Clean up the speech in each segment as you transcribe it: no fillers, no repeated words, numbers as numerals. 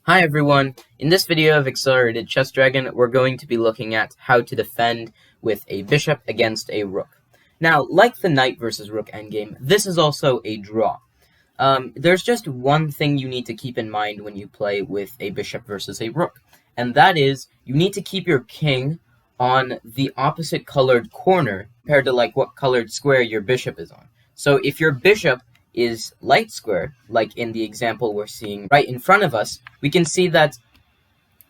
Hi everyone, in this video of Accelerated Chess Dragon, we're going to be looking at how to defend with a bishop against a rook. Now, like the knight versus rook endgame, this is also a draw. There's just one thing you need to keep in mind when you play with a bishop versus a rook, and that is you need to keep your king on the opposite colored corner compared to like what colored square your bishop is on. So if your bishop is light square, like in the example we're seeing right in front of us, we can see that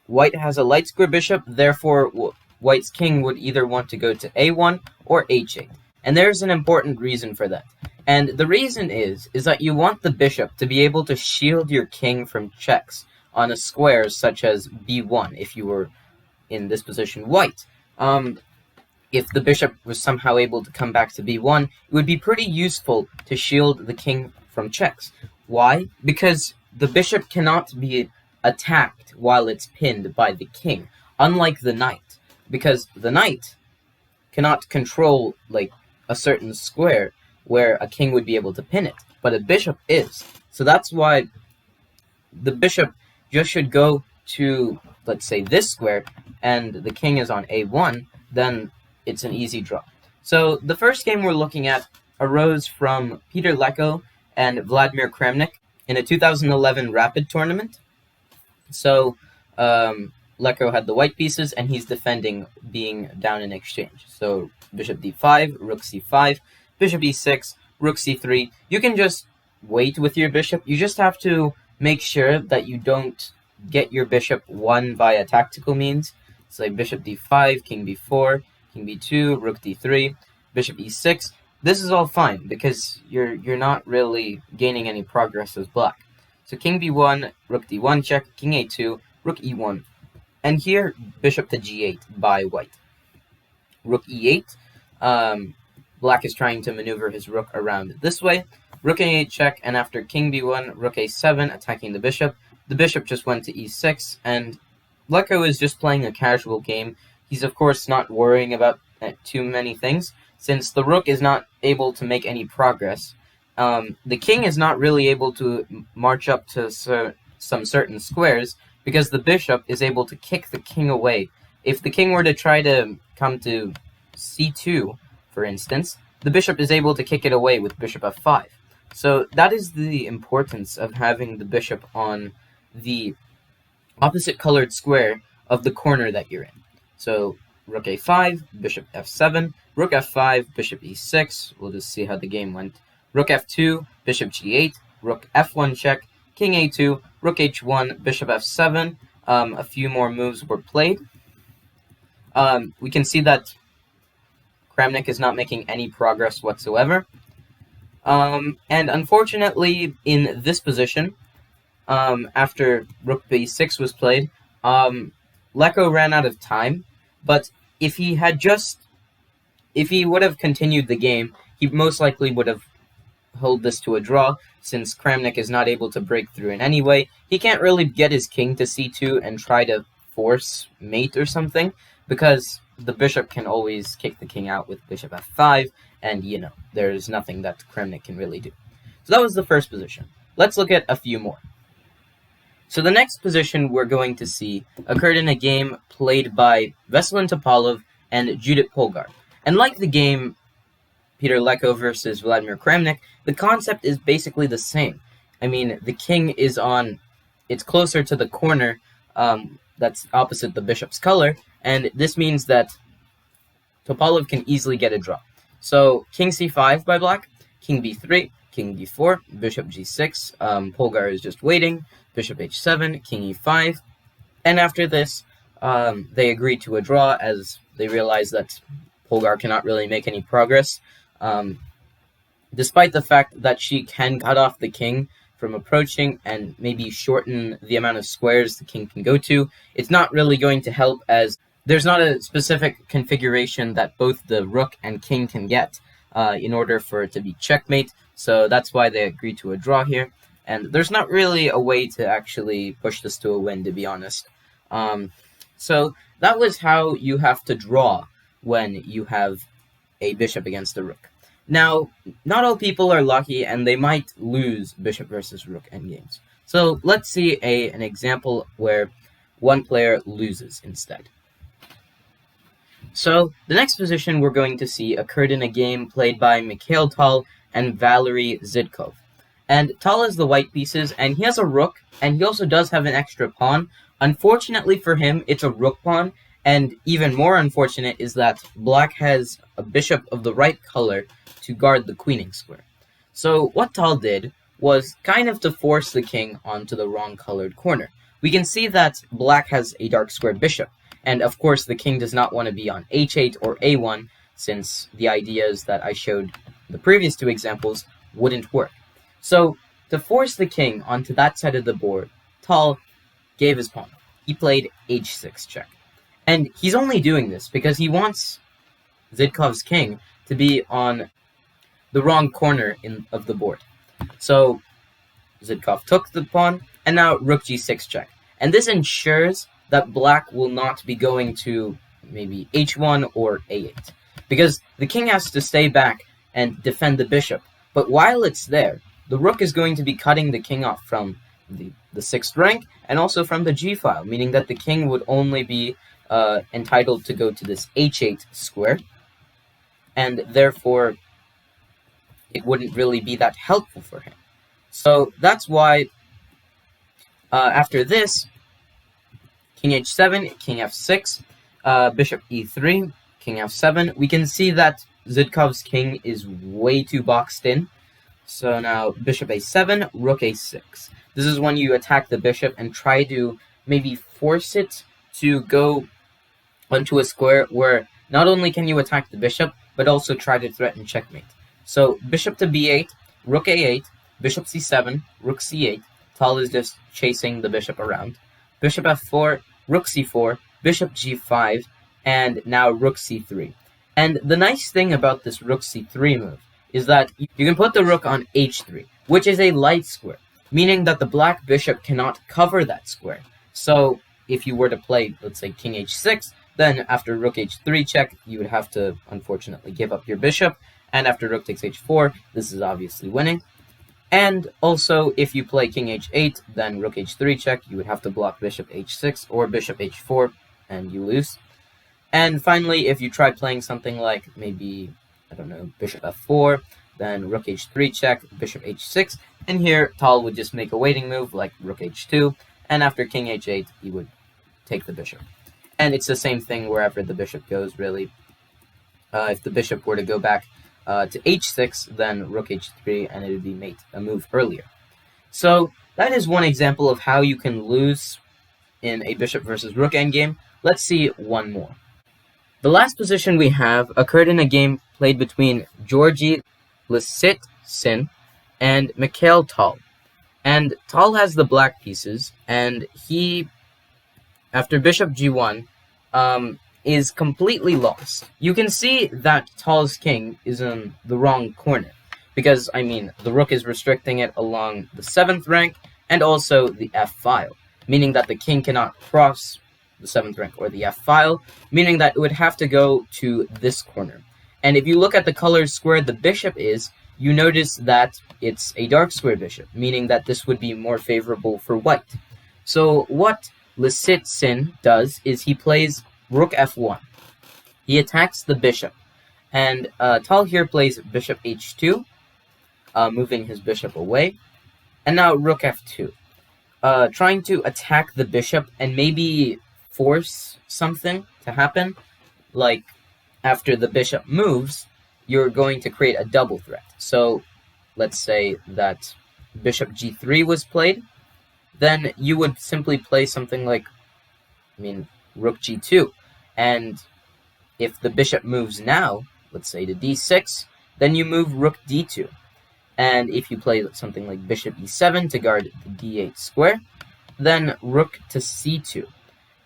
white has a light square bishop, therefore white's king would either want to go to a1 or h8. And there's an important reason for that. And the reason is that you want the bishop to be able to shield your king from checks on a square such as b1 if you were in this position white. If the bishop was somehow able to come back to b1, it would be pretty useful to shield the king from checks. Why? Because the bishop cannot be attacked while it's pinned by the king, unlike the knight. Because the knight cannot control, like, a certain square where a king would be able to pin it, but a bishop is. So that's why the bishop just should go to, let's say, this square, and the king is on a1, then it's an easy draw. So the first game we're looking at arose from Peter Leko and Vladimir Kramnik in a 2011 Rapid tournament. So Leko had the white pieces, and he's defending being down in exchange. So bishop d5, rook c5, bishop e6, rook c3. You can just wait with your bishop. You just have to make sure that you don't get your bishop won via tactical means. So like bishop d5, king b4, king b2, rook d3, bishop e6. This is all fine because you're not really gaining any progress as black. So king b1, rook d1 check, king a2, rook e1. And here, bishop to g8 by white. Rook e8. Black is trying to maneuver his rook around this way. Rook a8 check, and after king b1, rook a7, attacking the bishop just went to e6, and Leko is just playing a casual game. He's, of course, not worrying about too many things, since the rook is not able to make any progress. The king is not really able to march up to some certain squares, because the bishop is able to kick the king away. If the king were to try to come to c2, for instance, the bishop is able to kick it away with bishop f5. So that is the importance of having the bishop on the opposite colored square of the corner that you're in. So rook a5, bishop f7, rook f5, bishop e6. We'll just see how the game went. Rook f2, bishop g8, rook f1 check, king a2, rook h1, bishop f7. A few more moves were played. We can see that Kramnik is not making any progress whatsoever. And unfortunately, in this position, after rook b6 was played, Leko ran out of time. But if he would have continued the game, he most likely would have held this to a draw, since Kramnik is not able to break through in any way. He can't really get his king to c2 and try to force mate or something, because the bishop can always kick the king out with bishop f5, and, there's nothing that Kramnik can really do. So that was the first position. Let's look at a few more. So the next position we're going to see occurred in a game played by Veselin Topalov and Judith Polgar. And like the game Peter Leko versus Vladimir Kramnik, the concept is basically the same. I mean, the king is it's closer to the corner that's opposite the bishop's color, and this means that Topalov can easily get a draw. So king c5 by black, king b3, king d4, bishop g6, Polgar is just waiting, bishop h7, king e5, and after this, they agree to a draw as they realize that Polgar cannot really make any progress. Despite the fact that she can cut off the king from approaching and maybe shorten the amount of squares the king can go to, it's not really going to help, as there's not a specific configuration that both the rook and king can get in order for it to be checkmate, so that's why they agreed to a draw here, and there's not really a way to actually push this to a win, to be honest. So that was how you have to draw when you have a bishop against a rook. Now, not all people are lucky, and they might lose bishop versus rook endgames. So let's see an example where one player loses instead. So the next position we're going to see occurred in a game played by Mikhail Tal and Valery Zidkov. And Tal has the white pieces, and he has a rook, and he also does have an extra pawn. Unfortunately for him, it's a rook pawn, and even more unfortunate is that black has a bishop of the right color to guard the queening square. So what Tal did was kind of to force the king onto the wrong colored corner. We can see that black has a dark squared bishop, and of course the king does not want to be on h8 or a1, since the ideas that I showed the previous two examples wouldn't work. So, to force the king onto that side of the board, Tal gave his pawn. He played h6 check. And he's only doing this because he wants Zidkov's king to be on the wrong corner of the board. So, Zidkov took the pawn, and now rook g6 check. And this ensures that black will not be going to maybe h1 or a8. Because the king has to stay back and defend the bishop. But while it's there, the rook is going to be cutting the king off from the 6th rank and also from the g-file, meaning that the king would only be entitled to go to this h8 square, and therefore it wouldn't really be that helpful for him. So that's why after this, king h7, king f6, bishop e3, king f7, we can see that Zidkov's king is way too boxed in. So now bishop a7, rook a6. This is when you attack the bishop and try to maybe force it to go onto a square where not only can you attack the bishop, but also try to threaten checkmate. So bishop to b8, rook a8, bishop c7, rook c8. Tal is just chasing the bishop around. Bishop f4, rook c4, bishop g5, and now rook c3. And the nice thing about this rook c3 move is that you can put the rook on h3, which is a light square, meaning that the black bishop cannot cover that square. So if you were to play, let's say, king h6, then after rook h3 check, you would have to, unfortunately, give up your bishop, and after rook takes h4, this is obviously winning. And also, if you play king h8, then rook h3 check, you would have to block bishop h6 or bishop h4, and you lose. And finally, if you try playing something like maybe, I don't know, bishop f4, then rook h3 check, bishop h6, and here Tal would just make a waiting move like rook h2, and after king h8, he would take the bishop. And it's the same thing wherever the bishop goes, really. If the bishop were to go back to h6, then rook h3, and it would be mate a move earlier. So that is one example of how you can lose in a bishop versus rook endgame. Let's see one more. The last position we have occurred in a game played between Georgy Lysitsin and Mikhail Tal. And Tal has the black pieces, and he, after bishop g1, is completely lost. You can see that Tal's king is in the wrong corner, because, I mean, the rook is restricting it along the 7th rank, and also the f-file, meaning that the king cannot cross the 7th rank or the f-file, meaning that it would have to go to this corner. And if you look at the colors square the bishop is, you notice that it's a dark square bishop, meaning that this would be more favorable for white. So what Lysitsin does is he plays rook f1. He attacks the bishop, and Tal here plays bishop h2, moving his bishop away, and now rook f2, trying to attack the bishop and maybe force something to happen, like after the bishop moves, you're going to create a double threat. So let's say that bishop g3 was played, then you would simply play something like, rook g2, and if the bishop moves now, let's say to d6, then you move rook d2, and if you play something like bishop e7 to guard the d8 square, then rook to c2.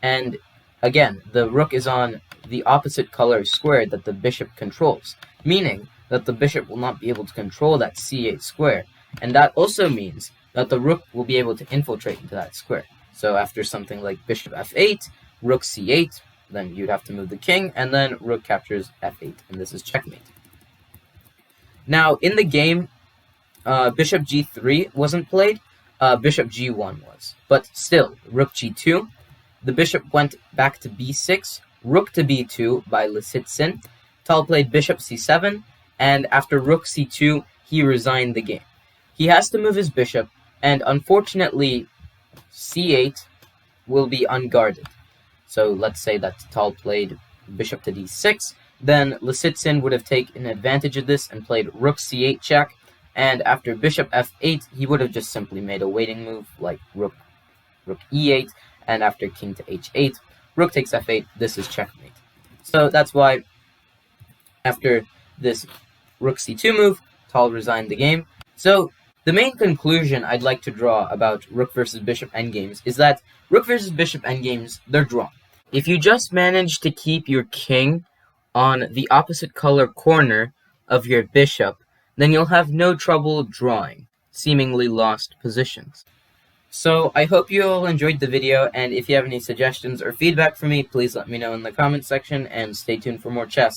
And again, the rook is on the opposite color square that the bishop controls, meaning that the bishop will not be able to control that c8 square, and that also means that the rook will be able to infiltrate into that square. So after something like bishop f8, rook c8, then you'd have to move the king, and then rook captures f8, and this is checkmate. Now, in the game, bishop g3 wasn't played, bishop g1 was. But still, rook g2, the bishop went back to b6, rook to b2 by Lisitsin. Tal played bishop c7, and after rook c2, he resigned the game. He has to move his bishop, and unfortunately, c8 will be unguarded. So let's say that Tal played bishop to d6, then Lisitsin would have taken advantage of this and played rook c8 check, and after bishop f8, he would have just simply made a waiting move like rook e8, and after king to h8, rook takes f8, this is checkmate. So that's why after this rook c2 move, Tal resigned the game. So the main conclusion I'd like to draw about rook versus bishop endgames is that rook versus bishop endgames, they're drawn. If you just manage to keep your king on the opposite color corner of your bishop, then you'll have no trouble drawing seemingly lost positions. So I hope you all enjoyed the video, and if you have any suggestions or feedback for me, please let me know in the comment section, and stay tuned for more chess.